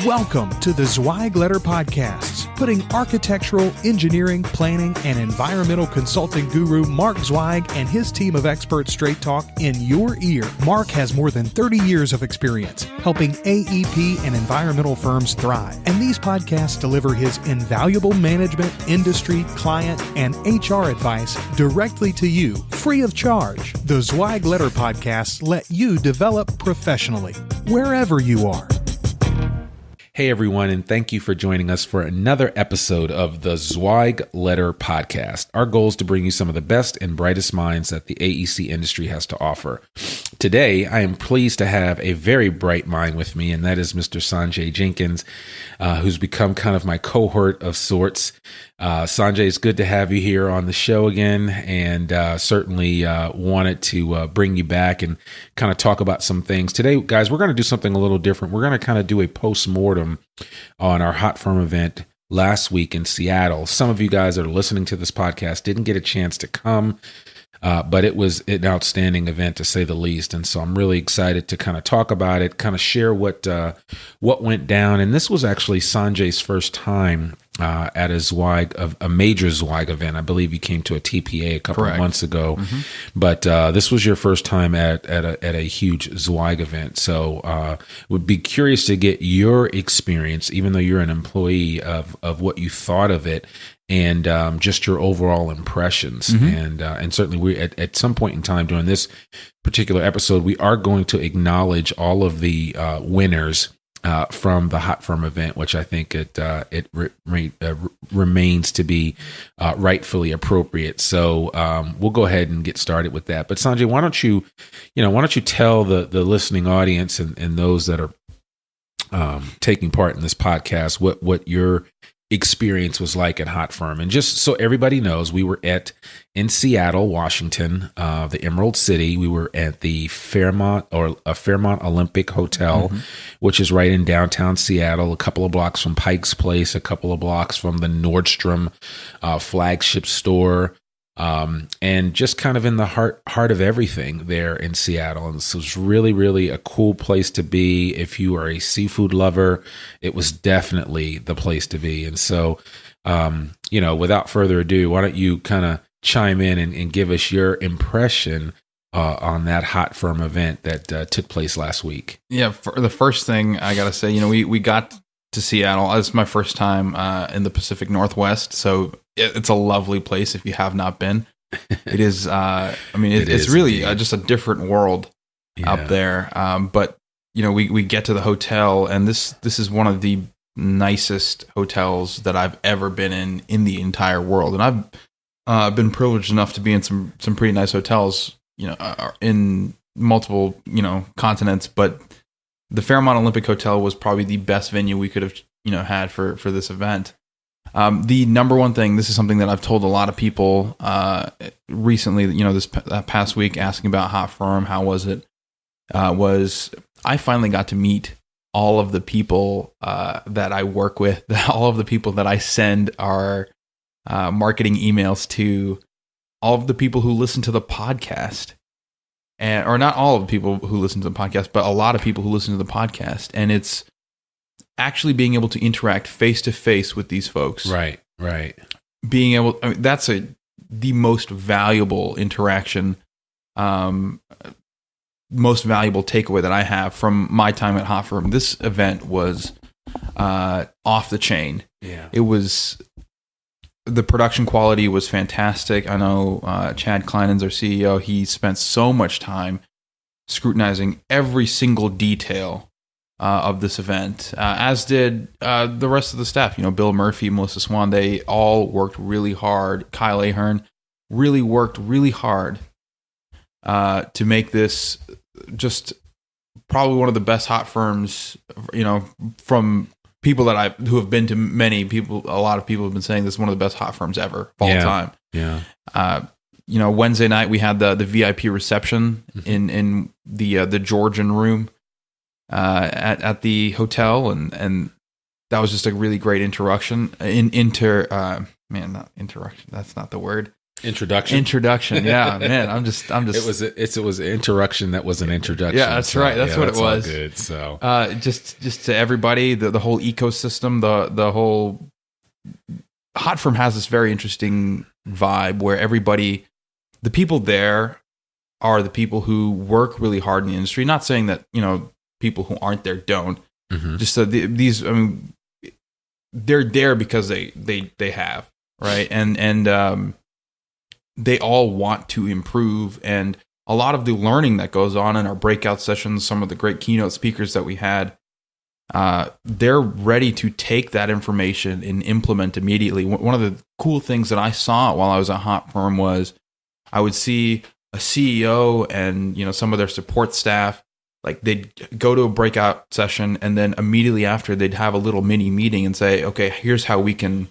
Welcome to the Zweig Letter Podcasts, putting architectural, engineering, planning, and environmental consulting guru Mark Zweig and his team of expert straight talk in your ear. Mark has more than 30 years of experience helping AEP and environmental firms thrive, and these podcasts deliver his invaluable management, industry, client, and HR advice directly to you, free of charge. The Zweig Letter Podcasts let you develop professionally, wherever you are. Hey everyone, and thank you for joining us for another episode of the Zweig Letter Podcast. Our goal is to bring you some of the best and brightest minds that the AEC industry has to offer. Today, I am pleased to have a very bright mind with me, and that is Mr. Sanjay Jenkins, who's become kind of my cohort of sorts. Sanjay, it's good to have you here on the show again, and certainly wanted to bring you back and kind of talk about some things. Today, guys, we're going to do something a little different. We're going to kind of do a post-mortem on our Hot Firm event last week in Seattle. Some of you guys that are listening to this podcast didn't get a chance to come, but it was an outstanding event to say the least. And so I'm really excited to kind of talk about it, kind of share what went down. And this was actually Sanjay's first time at a major Zweig event. I believe you came to a TPA a couple of months ago, but this was your first time at a huge Zweig event. So would be curious to get your experience, even though you're an employee, of what you thought of it, and just your overall impressions. And certainly we at some point in time during this particular episode, we are going to acknowledge all of the winners from the Hot Firm event, which I think it remains to be rightfully appropriate. So we'll go ahead and get started with that. But Sanjay, why don't you tell the listening audience and those that are taking part in this podcast what your experience was like at Hot Firm. And just so everybody knows, we were in Seattle, Washington, the Emerald City. We were at the Fairmont Olympic Hotel, which is right in downtown Seattle, a couple of blocks from Pike's Place, a couple of blocks from the Nordstrom flagship store, and just kind of in the heart of everything there in Seattle. And so it's really, really a cool place to be. If you are a seafood lover, it was definitely the place to be. And so, without further ado, why don't you kind of chime in and give us your impression on that Hot Firm event that took place last week? Yeah, for the first thing I got to say, we got to Seattle. It's my first time in the Pacific Northwest, so it's a lovely place if you have not been. It is, it's really just a different world up there. But, we get to the hotel, and this is one of the nicest hotels that I've ever been in the entire world. And I've been privileged enough to be in some pretty nice hotels, in multiple, continents, but the Fairmont Olympic Hotel was probably the best venue we could have, had for this event. The number one thing, this is something that I've told a lot of people recently, this past week, asking about Hot Firm, how was it, was I finally got to meet all of the people that I work with, all of the people that I send our marketing emails to, all of the people who listen to the podcast. Or not all of the people who listen to the podcast, but a lot of people who listen to the podcast. And it's actually being able to interact face to face with these folks. Right. Being able, that's the most valuable interaction, most valuable takeaway that I have from my time at Hot Firm. This event was off the chain. Yeah. It was, the production quality was fantastic. I know Chad Kleinen's our CEO. He spent so much time scrutinizing every single detail of this event, as did the rest of the staff. Bill Murphy, Melissa Swan, they all worked really hard. Kyle Ahern really worked really hard to make this just probably one of the best Hot Firms, from people who have been to many people. A lot of people have been saying this is one of the best Hot Firms ever of all time. Yeah. Wednesday night we had the VIP reception in the Georgian room at the hotel, and that was just a really great introduction. Not interruption. That's not the word. Introduction. Yeah, man. I'm just. It was an interruption that was an introduction. Yeah, that's right. That's what it was. All good. So, just to everybody, the whole ecosystem, the whole Hot Firm has this very interesting vibe where everybody, the people there, are the people who work really hard in the industry. Not saying that people who aren't there don't. mm-hmm. Just these. I mean, they're there because they have, right, and they all want to improve, and a lot of the learning that goes on in our breakout sessions, some of the great keynote speakers that we had, they're ready to take that information and implement immediately. One of the cool things that I saw while I was at Hot Firm was I would see a CEO and some of their support staff, like they'd go to a breakout session and then immediately after they'd have a little mini meeting and say, okay, here's how we can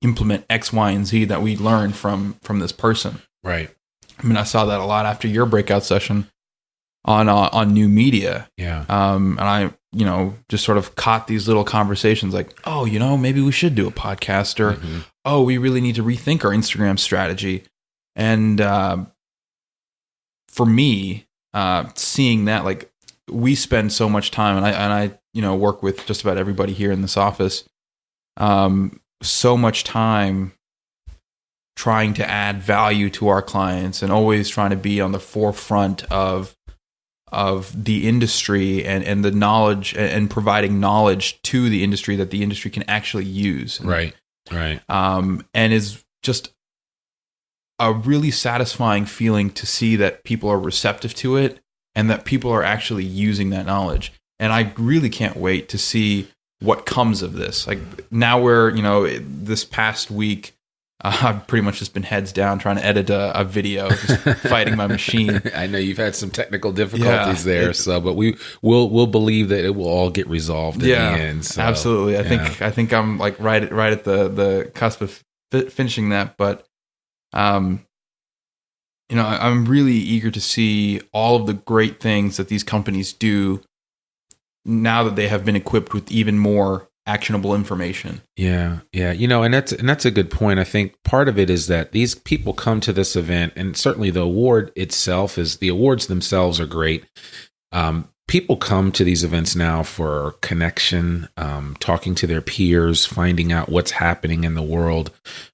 implement X, Y, and Z that we learned from this person. Right. I mean, I saw that a lot after your breakout session on new media. Yeah. And I, just sort of caught these little conversations like, oh, maybe we should do a podcast, or, mm-hmm. oh, we really need to rethink our Instagram strategy. And for me, seeing that, like, we spend so much time, and I work with just about everybody here in this office, so much time trying to add value to our clients and always trying to be on the forefront of the industry and the knowledge and providing knowledge to the industry that the industry can actually use. Right. And is just a really satisfying feeling to see that people are receptive to it and that people are actually using that knowledge. And I really can't wait to see what comes of this. Like now this past week, I've pretty much just been heads down trying to edit a video, just fighting my machine. I know you've had some technical difficulties there, but we'll believe that it will all get resolved in the end. So, absolutely. I think I'm like right at the cusp of finishing that, but I'm really eager to see all of the great things that these companies do now that they have been equipped with even more actionable information. Yeah. And that's a good point. I think part of it is that these people come to this event, and certainly the awards themselves are great. People come to these events now for connection, talking to their peers, finding out what's happening in the world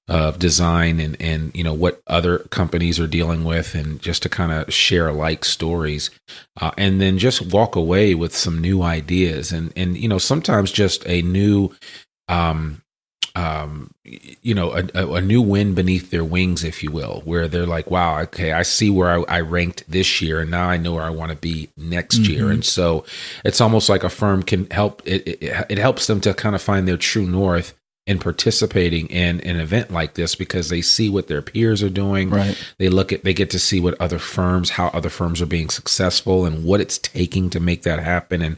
of design and what other companies are dealing with, and just to kind of share like stories, and then just walk away with some new ideas and sometimes just a new a new wind beneath their wings, if you will, where they're like, wow, okay, I see where I ranked this year, and now I know where I want to be next mm-hmm. year. And so it's almost like a firm can help, it helps them to kind of find their true north in participating in an event like this, because they see what their peers are doing. Right. They get to see how other firms are being successful and what it's taking to make that happen. And,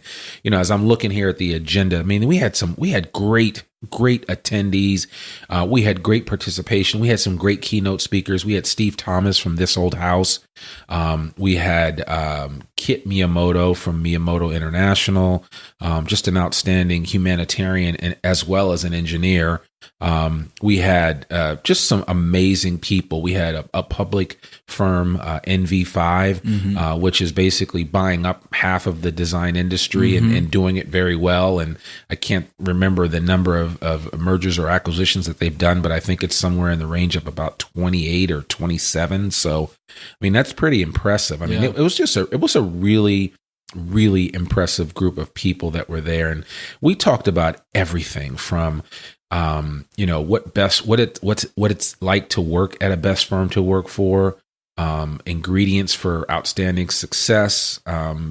as I'm looking here at the agenda, I mean, we had great attendees. We had great participation. We had some great keynote speakers. We had Steve Thomas from This Old House. We had Kit Miyamoto from Miyamoto International, just an outstanding humanitarian and as well as an engineer. We had just some amazing people. We had a public firm, NV5, mm-hmm. Which is basically buying up half of the design industry mm-hmm. and doing it very well. And I can't remember the number of mergers or acquisitions that they've done, but I think it's somewhere in the range of about 28 or 27. So, I mean, that's pretty impressive. I mean, it was a really, really impressive group of people that were there. And we talked about everything from what it's like to work at a best firm to work for, ingredients for outstanding success,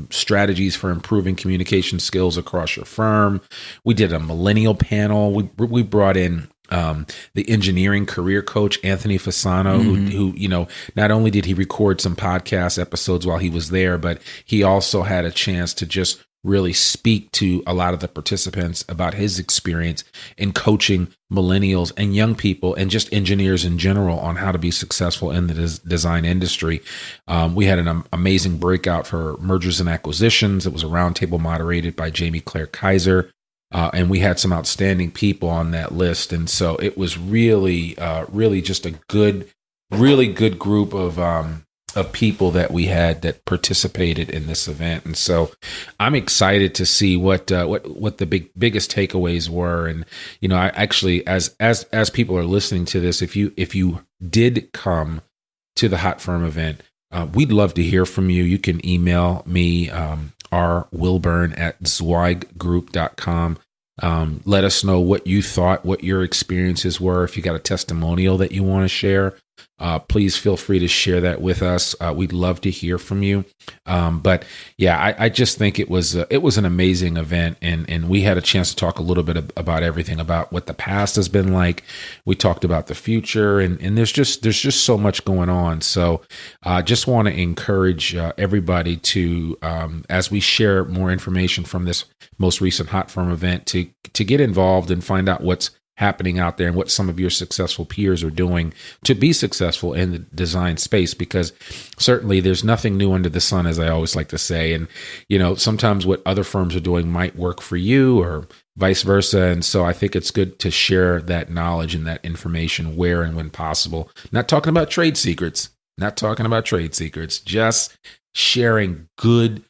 strategies for improving communication skills across your firm. We did a millennial panel. We brought in the engineering career coach, Anthony Fasano, mm-hmm. who not only did he record some podcast episodes while he was there, but he also had a chance to just really speak to a lot of the participants about his experience in coaching millennials and young people and just engineers in general on how to be successful in the design industry. We had an amazing breakout for mergers and acquisitions. It was a roundtable moderated by Jamie Claire Kaiser. And we had some outstanding people on that list. And so it was really, really just a good really good group of people that we had that participated in this event. And so I'm excited to see what the biggest takeaways were. And, I actually, as people are listening to this, if you did come to the Hot Firm event, we'd love to hear from you. You can email me, rwilburn@zweiggroup.com. Let us know what you thought, what your experiences were. If you got a testimonial that you want to share, please feel free to share that with us. We'd love to hear from you. But yeah, I just think it was an amazing event, and we had a chance to talk a little bit about everything, about what the past has been like. We talked about the future, and there's just so much going on. So just want to encourage everybody to, as we share more information from this most recent Hot Firm event, to get involved and find out what's happening out there and what some of your successful peers are doing to be successful in the design space, because certainly there's nothing new under the sun, as I always like to say. And, sometimes what other firms are doing might work for you or vice versa. And so I think it's good to share that knowledge and that information where and when possible. Not talking about trade secrets, just sharing good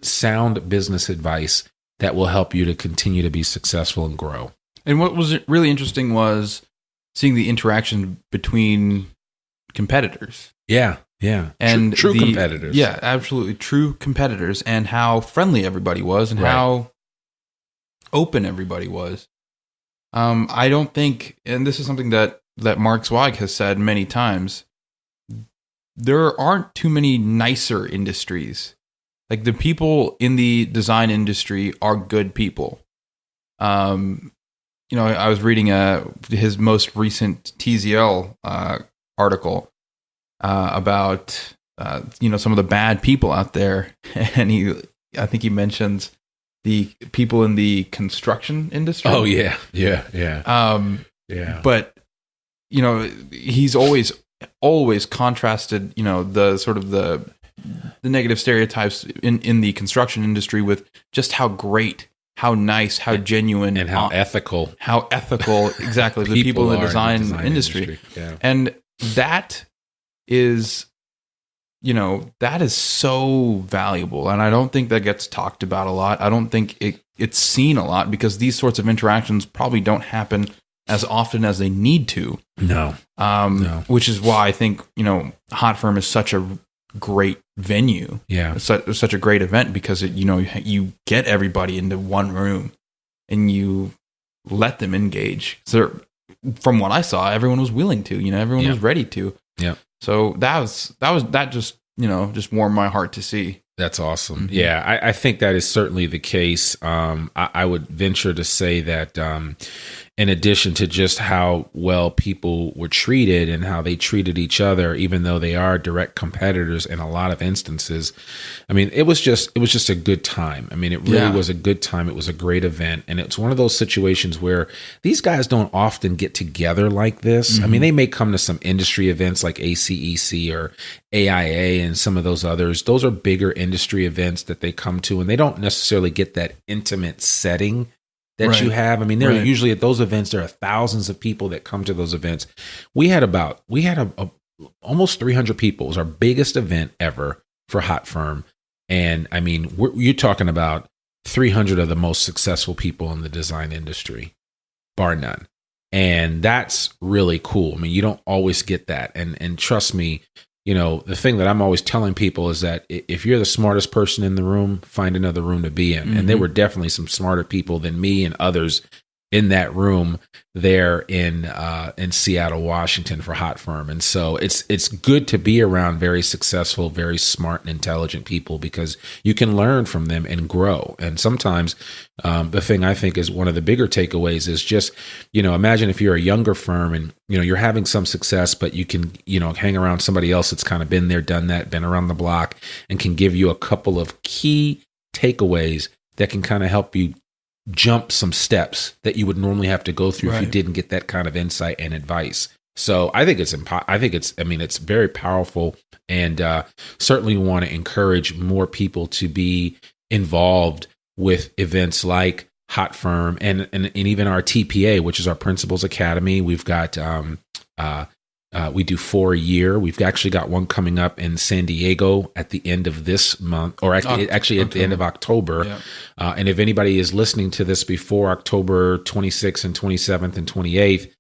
sound business advice that will help you to continue to be successful and grow. And what was really interesting was seeing the interaction between competitors. Yeah. And true competitors. Yeah, absolutely. True competitors, and how friendly everybody was and how open everybody was. I don't think, and this is something that Mark Zweig has said many times, there aren't too many nicer industries. Like, the people in the design industry are good people. I was reading his most recent TZL article about some of the bad people out there, and I think he mentions the people in the construction industry. Oh yeah. But he's always contrasted the sort of the negative stereotypes in the construction industry with just how great, how nice, how genuine, and how ethical exactly the people in the design industry. Yeah. And that is so valuable, and I don't think that gets talked about a lot. I don't think it's seen a lot, because these sorts of interactions probably don't happen as often as they need to. No. Which is why I think Hot Firm is such a great venue. Yeah, it's such a great event, because you get everybody into one room and you let them engage. So from what I saw, everyone was willing to. Everyone was ready to. Yeah. So that just warmed my heart to see. That's awesome. Mm-hmm. Yeah, I think that is certainly the case. I would venture to say that in addition to just how well people were treated and how they treated each other, even though they are direct competitors in a lot of instances, I mean, it was just a good time. I mean, it really was a good time. It was a great event. And it's one of those situations where these guys don't often get together like this. Mm-hmm. I mean, they may come to some industry events like ACEC or AIA and some of those others. Those are bigger industry events that they come to, and they don't necessarily get that intimate setting that you have. I mean, there are usually at those events, there are thousands of people that come to those events. We had almost 300 people. It was our biggest event ever for Hot Firm. And I mean, you're talking about 300 of the most successful people in the design industry, bar none. And that's really cool. I mean, you don't always get that. And trust me, the thing that I'm always telling people is that if you're the smartest person in the room, find another room to be in. Mm-hmm. And there were definitely some smarter people than me and others in that room there in Seattle, Washington for Hot Firm. And so it's good to be around very successful, very smart and intelligent people, because you can learn from them and grow. And sometimes the thing I think is one of the bigger takeaways is just, imagine if you're a younger firm and, you're having some success, but you can, hang around somebody else that's kind of been there, done that, been around the block, and can give you a couple of key takeaways that can kind of help you jump some steps that you would normally have to go through if you didn't get that kind of insight and advice. So I think it's very powerful, and certainly want to encourage more people to be involved with events like Hot Firm and even our TPA, which is our Principals Academy. We've got We do 4 a year. We've actually got one coming up in San Diego at the end of this month, or actually at the end of October. Yeah. And if anybody is listening to this before October 26th and 27th and 28th,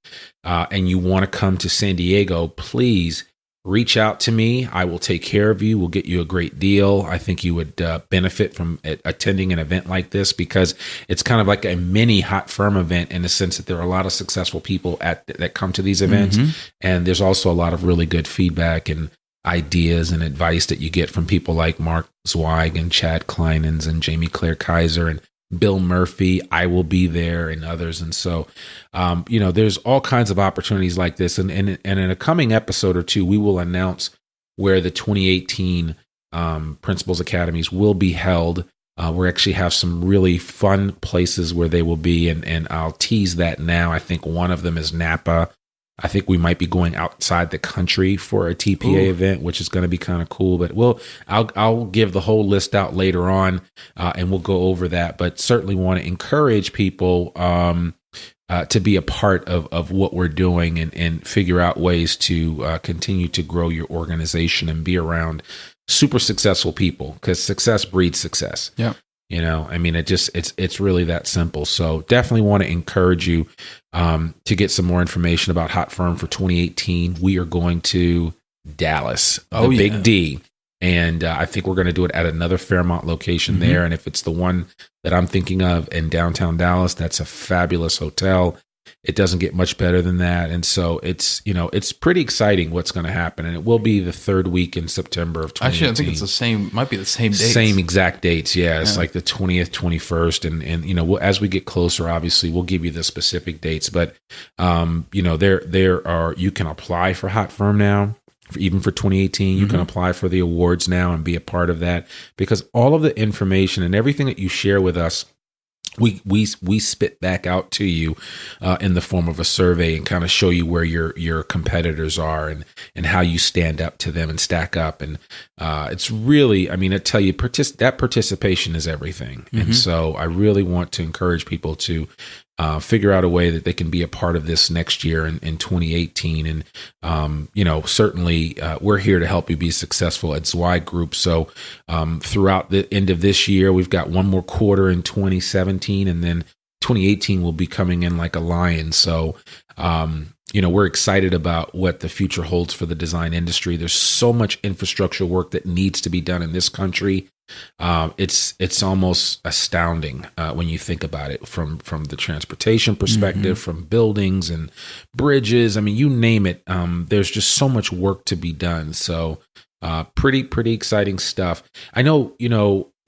and you want to come to San Diego, please reach out to me. I will take care of you. We'll get you a great deal. I think you would benefit from attending an event like this, because it's kind of like a mini Hot Firm event in the sense that there are a lot of successful people that come to these events. And there's also a lot of really good feedback and ideas and advice that you get from people like Mark Zweig and Chad Kleinens and Jamie Claire Kaiser and Bill Murphy. I will be there, and others. And so, there's all kinds of opportunities like this. And in a coming episode or two, we will announce where the 2018 Principals Academies will be held. We actually have some really fun places where they will be, and I'll tease that now. I think one of them is Napa. I think we might be going outside the country for a TPA event, which is going to be kind of cool. But I'll give the whole list out later on, and we'll go over that. But certainly want to encourage people to be a part of what we're doing, and figure out ways to continue to grow your organization and be around super successful people, because success breeds success. Yeah. It's really that simple. So definitely want to encourage you to get some more information about Hot Firm for 2018. We are going to Dallas, the Big D. And I think we're going to do it at another Fairmont location there. And if it's the one that I'm thinking of in downtown Dallas, that's a fabulous hotel. It doesn't get much better than that. And so it's pretty exciting what's going to happen. And it will be the third week in September of 2018. Actually, I think it's might be the same dates. Same exact dates. Yeah. It's like the 20th, 21st. And as we get closer, obviously we'll give you the specific dates, but you can apply for Hot Firm now. Even for 2018, you can apply for the awards now and be a part of that, because all of the information and everything that you share with us, we spit back out to you in the form of a survey, and kind of show you where your competitors are and how you stand up to them and stack up. And it's really, I tell you, that participation is everything. And so I really want to encourage people to figure out a way that they can be a part of this next year in 2018. And, certainly we're here to help you be successful at Zweig Group. So throughout the end of this year, we've got one more quarter in 2017, and then 2018 will be coming in like a lion. So, we're excited about what the future holds for the design industry. There's so much infrastructure work that needs to be done in this country. It's almost astounding when you think about it from the transportation perspective, from buildings and bridges. You name it. There's just so much work to be done. So pretty exciting stuff. I know,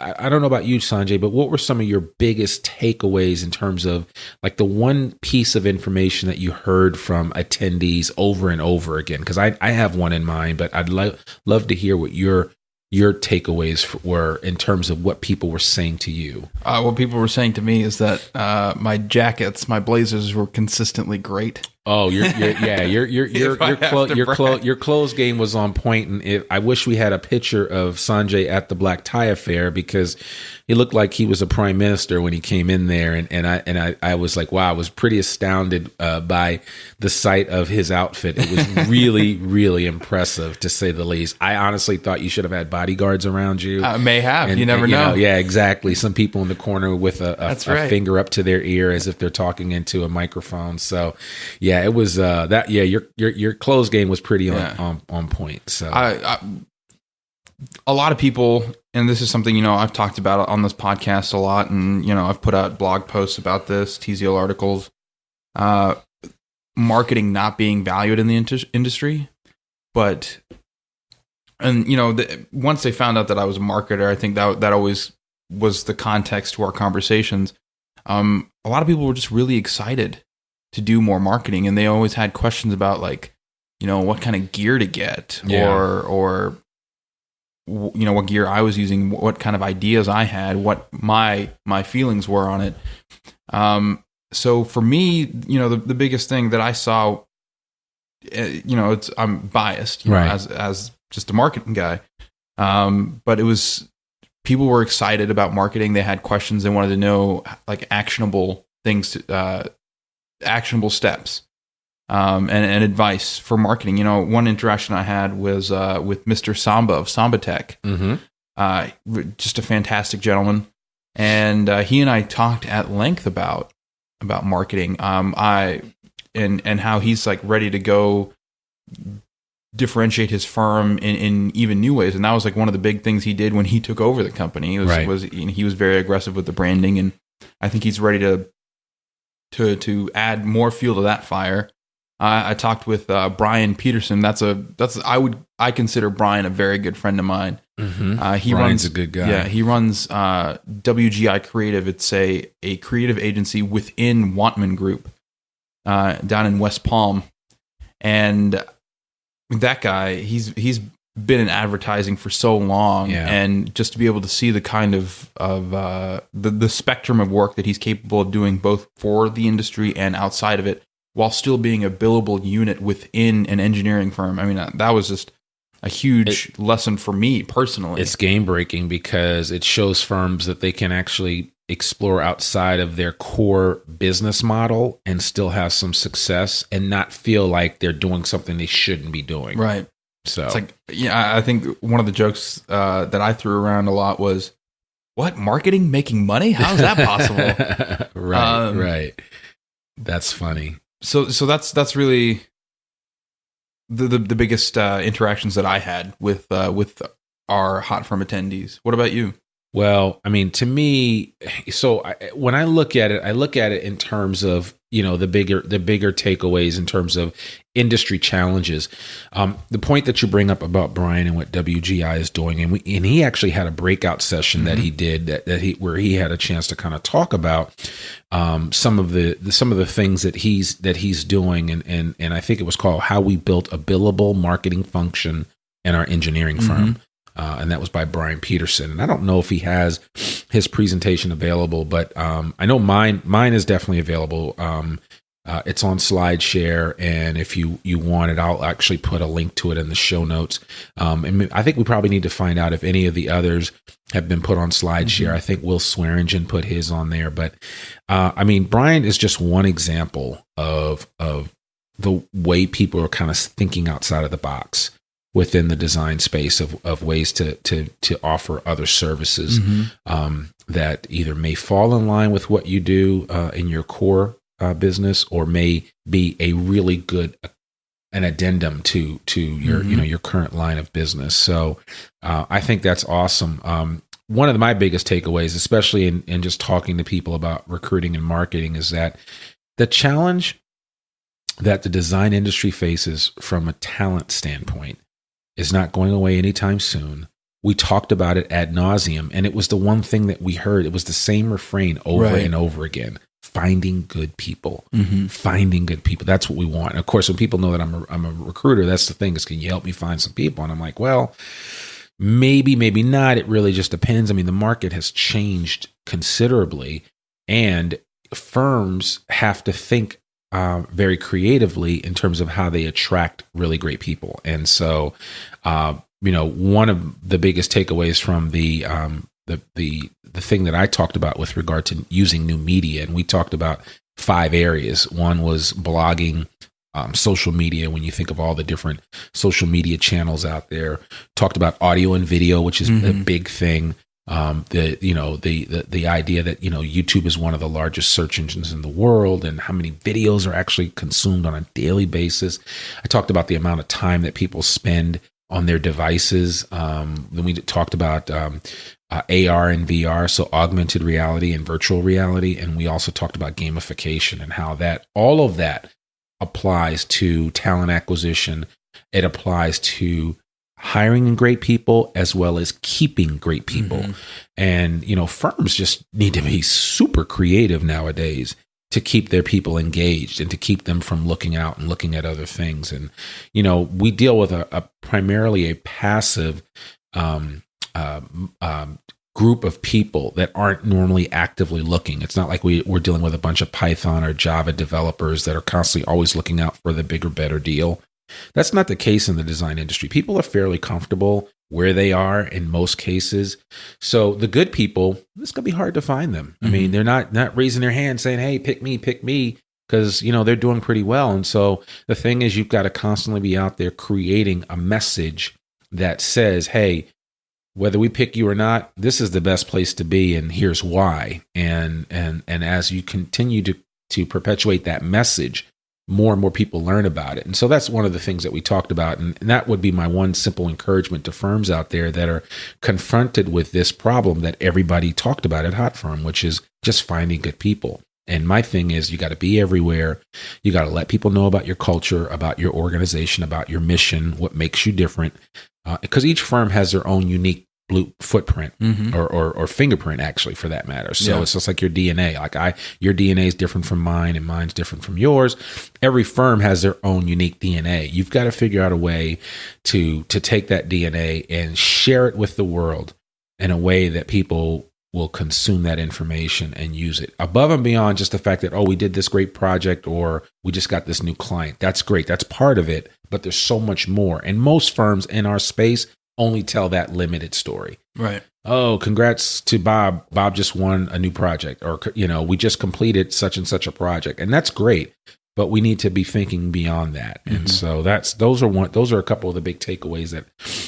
I don't know about you, Sanjay, but what were some of your biggest takeaways in terms of like the one piece of information that you heard from attendees over and over again? Because I have one in mind, but I'd love to hear what your takeaways were in terms of what people were saying to you. What people were saying to me is that my blazers were consistently great. Oh, your clothes game was on point, and I wish we had a picture of Sanjay at the Black Tie Affair, because he looked like he was a prime minister when he came in there, and I was like, wow, I was pretty astounded by the sight of his outfit. It was really really impressive, to say the least. I honestly thought you should have had bodyguards around you. May have, you never know. Yeah, exactly. Some people in the corner with a finger up to their ear as if they're talking into a microphone. So yeah, it was that. Yeah, your clothes game was pretty on point. So a lot of people, and this is something I've talked about on this podcast a lot, and I've put out blog posts about this, TZL articles. Marketing not being valued in the industry, once they found out that I was a marketer, I think that always was the context to our conversations. A lot of people were just really excited to do more marketing, and they always had questions about what kind of gear to get, or what gear I was using, what kind of ideas I had, what my feelings were on it. So for me, the biggest thing that I saw, I'm biased, as just a marketing guy. But it was, people were excited about marketing. They had questions. They wanted to know actionable things, actionable steps. and advice for marketing. You know, one interaction I had was with Mr. Samba of Samba Tech. Just a fantastic gentleman, and he and I talked at length about marketing. And how he's like ready to go differentiate his firm in even new ways. And that was like one of the big things he did when he took over the company. He was very aggressive with the branding, and I think he's ready to add more fuel to that fire. I talked with Brian Peterson. I consider Brian a very good friend of mine. Brian's a good guy. Yeah, he runs WGI Creative. It's a creative agency within Wantman Group down in West Palm, and that guy, he's been in advertising for so long, and just to be able to see the kind of the spectrum of work that he's capable of doing, both for the industry and outside of it, while still being a billable unit within an engineering firm. I mean, that was just a huge lesson for me personally. It's game breaking because it shows firms that they can actually explore outside of their core business model and still have some success and not feel like they're doing something they shouldn't be doing. Right. So it's like, I think one of the jokes that I threw around a lot was, what, marketing making money? How is that possible? Right. That's funny. So that's really the biggest interactions that I had with our hot firm attendees. What about you? Well, I mean, to me, when I look at it in terms of, you know, the bigger takeaways in terms of industry challenges. The point that you bring up about Brian and what WGI is doing, and he actually had a breakout session that he did where he had a chance to kind of talk about some of the things that he's doing, and I think it was called "How We Built a Billable Marketing Function in Our Engineering Firm." And that was by Brian Peterson. And I don't know if he has his presentation available, but I know mine is definitely available. It's on SlideShare, and if you want it, I'll actually put a link to it in the show notes. And I think we probably need to find out if any of the others have been put on SlideShare. I think Will Swearingen put his on there. But I mean, Brian is just one example of the way people are kind of thinking outside of the box within the design space of ways to offer other services that either may fall in line with what you do in your core business, or may be a really good an addendum to your your current line of business. So I think that's awesome. One of my biggest takeaways, especially in just talking to people about recruiting and marketing, is that the challenge that the design industry faces from a talent standpoint is not going away anytime soon. We talked about it ad nauseum, and it was the one thing that we heard. It was the same refrain over and over again: finding good people, finding good people. That's what we want. And of course, when people know that I'm a recruiter, that's the thing: is, can you help me find some people? And I'm like, well, maybe not. It really just depends. I mean, the market has changed considerably, and firms have to think very creatively in terms of how they attract really great people. And so, one of the biggest takeaways from the thing that I talked about with regard to using new media, and we talked about 5 areas. One was blogging, social media, when you think of all the different social media channels out there. Talked about audio and video, which is a big thing. The idea that, YouTube is one of the largest search engines in the world, and how many videos are actually consumed on a daily basis. I talked about the amount of time that people spend on their devices. Then we talked about AR and VR, so augmented reality and virtual reality. And we also talked about gamification and how all of that applies to talent acquisition. It applies to hiring great people as well as keeping great people. And, firms just need to be super creative nowadays to keep their people engaged and to keep them from looking out and looking at other things. And, we deal with a primarily a passive group of people that aren't normally actively looking. It's not like we're dealing with a bunch of Python or Java developers that are constantly always looking out for the bigger, better deal. That's not the case in the design industry. People are fairly comfortable where they are in most cases. So the good people, it's going to be hard to find them. I mean, they're not raising their hand saying, hey, pick me. because, they're doing pretty well. And so the thing is, you've got to constantly be out there creating a message that says, hey, whether we pick you or not, this is the best place to be, and here's why. And as you continue to perpetuate that message, more and more people learn about it. And so that's one of the things that we talked about. And that would be my one simple encouragement to firms out there that are confronted with this problem that everybody talked about at Hot Firm, which is just finding good people. And my thing is, you got to be everywhere. You got to let people know about your culture, about your organization, about your mission, what makes you different. Because each firm has their own unique blue footprint or fingerprint, actually, for that matter. So it's just like your DNA. Your DNA is different from mine, and mine's different from yours. Every firm has their own unique DNA. You've got to figure out a way to take that DNA and share it with the world in a way that people will consume that information and use it above and beyond just the fact that, we did this great project or we just got this new client. That's great. That's part of it, but there's so much more. And most firms in our space only tell that limited story. Right. Oh, congrats to Bob. Bob just won a new project, or, we just completed such and such a project. And that's great, but we need to be thinking beyond that. And so those are a couple of the big takeaways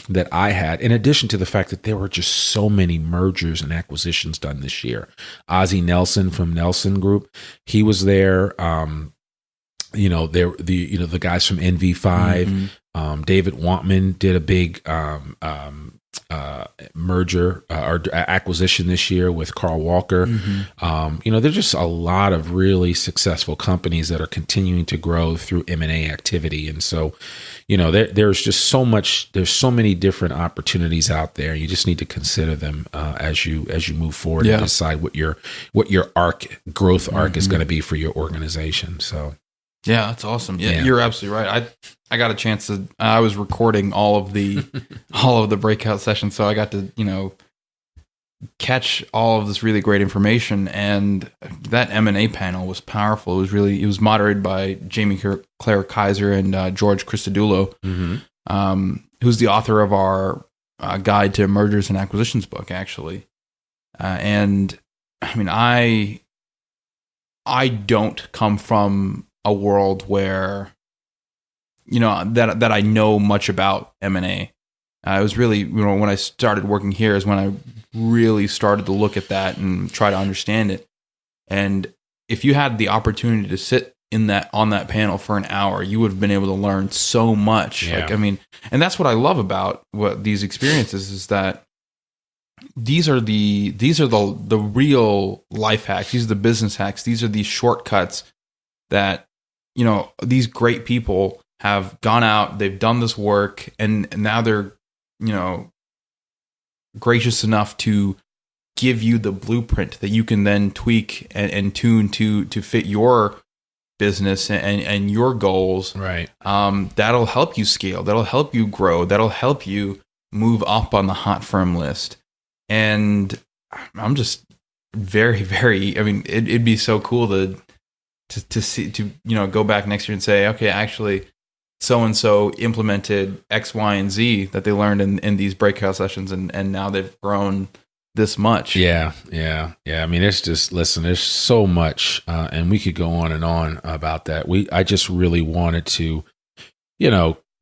that I had, in addition to the fact that there were just so many mergers and acquisitions done this year. Ozzie Nelson from Nelson Group, he was there. The guys from NV5, David Wantman did a big merger or acquisition this year with Carl Walker. There's just a lot of really successful companies that are continuing to grow through M&A activity. And so, there's just so much, there's so many different opportunities out there. You just need to consider them as you move forward and decide what your growth arc is going to be for your organization. So. Yeah, that's awesome. Yeah, you're absolutely right. I got a chance to. I was recording all of the breakout sessions, so I got to catch all of this really great information. And that M&A panel was powerful. It was moderated by Jamie Claire Kaiser and George Christodoulou, who's the author of our Guide to Mergers and Acquisitions book, actually. And I mean, I don't come from a world where, that I know much about M&A. It was really, when I started working here is when I really started to look at that and try to understand it. And if you had the opportunity to sit on that panel for an hour, you would have been able to learn so much. Yeah. And that's what I love about what these experiences is that these are the real life hacks. These are the business hacks. These are these shortcuts that, these great people have gone out, they've done this work, and now they're, gracious enough to give you the blueprint that you can then tweak and tune to fit your business and your goals. Right. That'll help you scale. That'll help you grow. That'll help you move up on the Hot Firm list. And I'm just very, very, it'd be so cool to see, go back next year and say, okay, actually, so-and-so implemented X, Y, and Z that they learned in these breakout sessions, and now they've grown this much. Yeah. There's so much, and we could go on and on about that. I just really wanted to,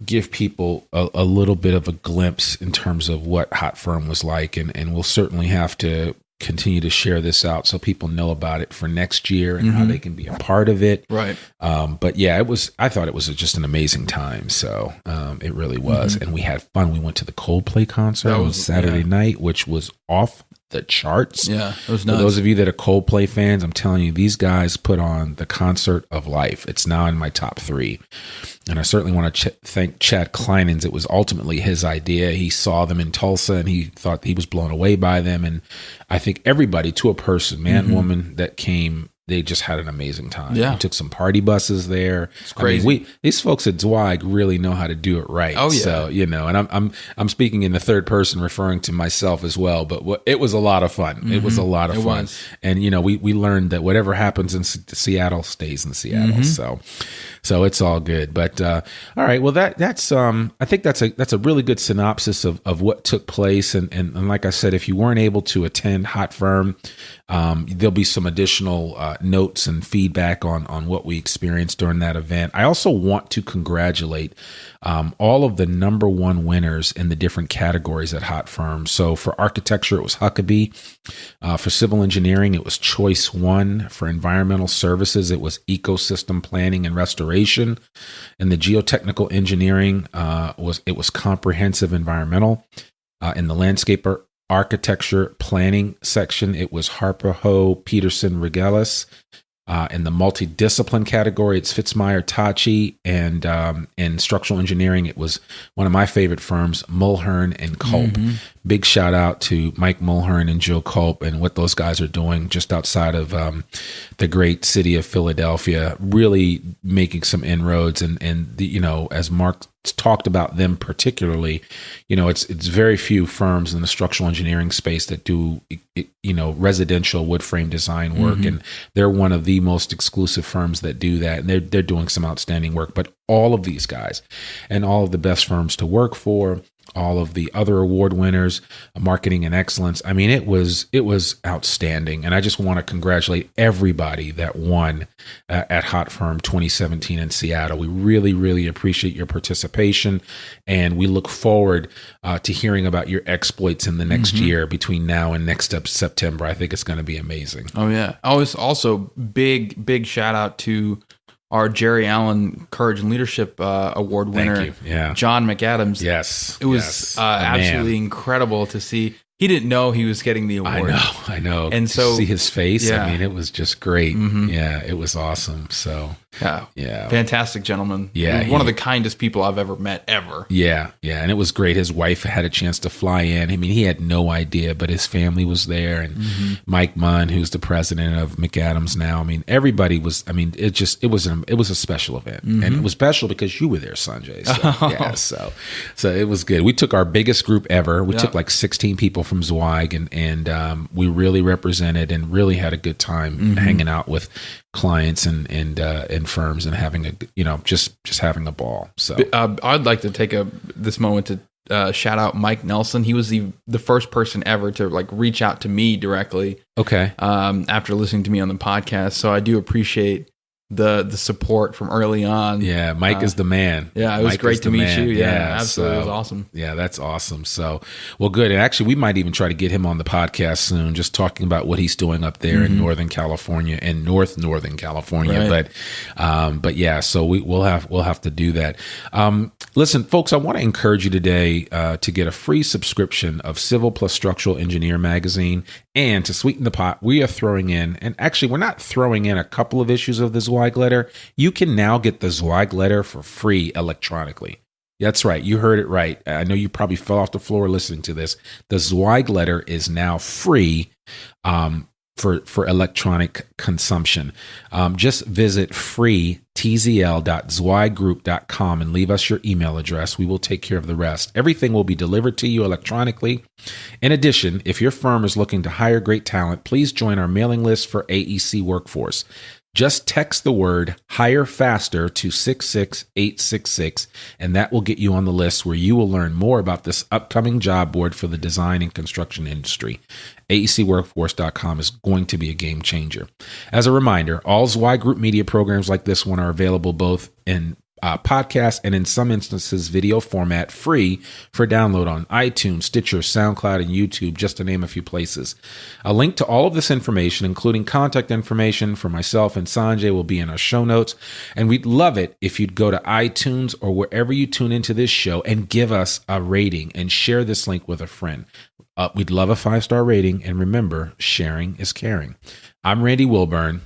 give people a little bit of a glimpse in terms of what Hot Firm was like, and we'll certainly have to continue to share this out so people know about it for next year and how they can be a part of it. Right. But yeah, I thought it was just an amazing time. So it really was. And we had fun. We went to the Coldplay concert on Saturday night, which was off the charts. Yeah, it was nuts. For those of you that are Coldplay fans, I'm telling you, these guys put on the concert of life. It's now in my top 3. And I certainly want to thank Chad Kleinens. It was ultimately his idea. He saw them in Tulsa and he thought he was blown away by them. And I think everybody, to a person, man, woman, that came, they just had an amazing time. Yeah. We took some party buses there. It's crazy. These folks at Zweig really know how to do it right. Oh yeah. So, and I'm speaking in the third person, referring to myself as well, but it was a lot of fun. It was a lot of fun. And, we learned that whatever happens in Seattle stays in Seattle. So it's all good. But, all right. Well, that's I think that's a really good synopsis of what took place. And like I said, if you weren't able to attend Hot Firm, there'll be some additional notes and feedback on what we experienced during that event. I also want to congratulate all of the number one winners in the different categories at Hot Firms. So for architecture, it was Huckabee. For civil engineering, it was Choice One. For environmental services, it was Ecosystem Planning and Restoration. And the geotechnical engineering, it was Comprehensive Environmental. In the landscape architecture planning section, it was Harper Ho Peterson Regalis. In the multidiscipline category, it's Fitzmyer Tachi, and in structural engineering, it was one of my favorite firms, Mulhern and Culp. Big shout out to Mike Mulhern and Joe Culp and what those guys are doing just outside of the great city of Philadelphia, really making some inroads. And as Mark talked about them particularly, it's very few firms in the structural engineering space that do residential wood frame design work, and they're one of the most exclusive firms that do that, and they're doing some outstanding work. But all of these guys and all of the best firms to work for, all of the other award winners, marketing and excellence. I mean, it was outstanding. And I just want to congratulate everybody that won at Hot Firm 2017 in Seattle. We really, really appreciate your participation. And we look forward to hearing about your exploits in the next year between now and next September. I think it's going to be amazing. Oh, yeah. Also big shout out to our Jerry Allen Courage and Leadership Award winner, John McAdams. Yes. It was absolutely incredible to see. He didn't know he was getting the award. I know. And so see his face. I mean, it was just great. Yeah, it was awesome. So fantastic gentleman. Yeah, one of the kindest people I've ever met ever. Yeah, and it was great. His wife had a chance to fly in. I mean, he had no idea, but his family was there, and Mike Munn, who's the president of McAdams now. I mean, everybody was. I mean, it was a special event, and it was special because you were there, Sanjay. So so it was good. We took our biggest group ever. We took like 16 people from Zweig, and we really represented and really had a good time hanging out with clients and firms and having just having a ball. So I'd like to take this moment to shout out Mike Nelson. He was the first person ever to reach out to me directly. Okay. After listening to me on the podcast, so I do appreciate the support from early on. Yeah, Mike is the man. Yeah, it was great to meet you. Yeah, absolutely. It was awesome. Yeah, that's awesome. So, well, good. And actually, we might even try to get him on the podcast soon, just talking about what he's doing up there in Northern California and Northern California. Right. But yeah, so we'll have to do that. Listen, folks, I want to encourage you today to get a free subscription of Civil plus Structural Engineer magazine. And to sweeten the pot, we are throwing in, and actually we're not throwing in a couple of issues of the Zweig Letter. You can now get the Zweig Letter for free electronically. That's right. You heard it right. I know you probably fell off the floor listening to this. The Zweig Letter is now free for electronic consumption. Just visit free tzl.zweiggroup.com and leave us your email address. We will take care of the rest. Everything will be delivered to you electronically. In addition, if your firm is looking to hire great talent, please join our mailing list for AEC Workforce. Just text the word hire faster to 66866, and that will get you on the list where you will learn more about this upcoming job board for the design and construction industry. AECworkforce.com is going to be a game changer. As a reminder, all Zweig Group media programs like this one are available both in podcast and in some instances video format, free for download on iTunes, Stitcher, SoundCloud, and YouTube, just to name a few places. A link to all of this information, including contact information for myself and Sanjay, will be in our show notes. And we'd love it if you'd go to iTunes or wherever you tune into this show and give us a rating and share this link with a friend. We'd love a 5-star rating, and remember, sharing is caring. I'm Randy Wilburn.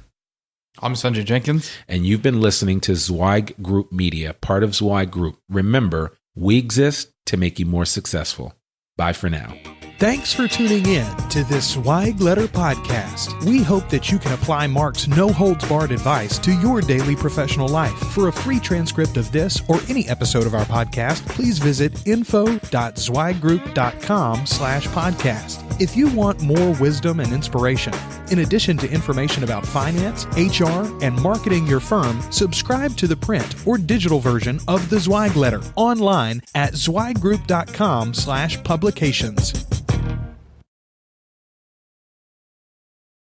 I'm Sanjay Jenkins. And you've been listening to Zweig Group Media, part of Zweig Group. Remember, we exist to make you more successful. Bye for now. Thanks for tuning in to this Zweig Letter podcast. We hope that you can apply Mark's no-holds-barred advice to your daily professional life. For a free transcript of this or any episode of our podcast, please visit info.zweiggroup.com/podcast. If you want more wisdom and inspiration, in addition to information about finance, HR, and marketing your firm, subscribe to the print or digital version of the Zweig Letter online at zweiggroup.com/publications.